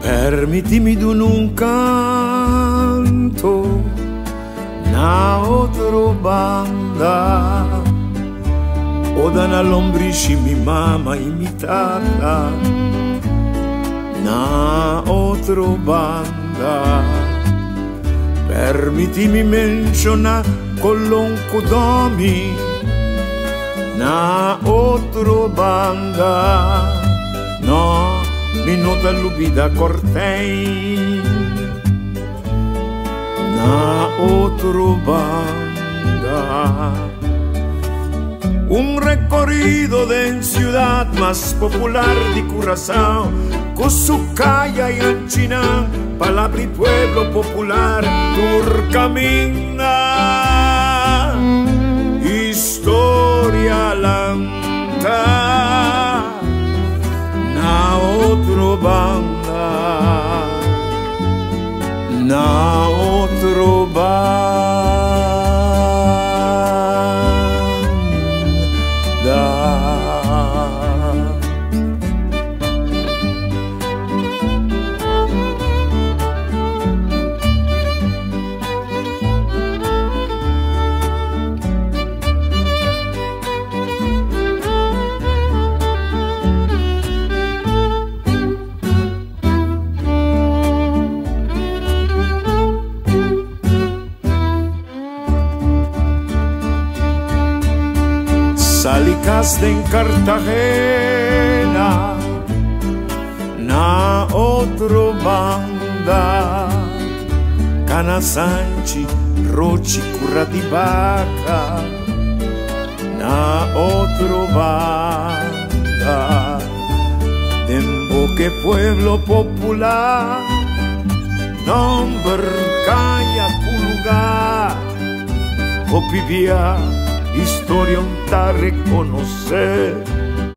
Permitimi d'un un canto, na otro banda, o da na lombrici mi mama imitata, na otro banda. Permitimi mencionar con l'oncodomi, na otro banda, no. Minuta lubida cortei, na otro banda. Un recorrido de ciudad más popular de Curazao, con su calle y anchina, palabra y pueblo popular, Turcamina, historia lanta. Na otro banda, na otro banda. Salicaste en Cartagena, na otro banda, Canasanchi, Rochi, Curratibaca, na otro banda, Demboque pueblo popular, nombre calla Culuga, Opivia, historia un ta reconocer.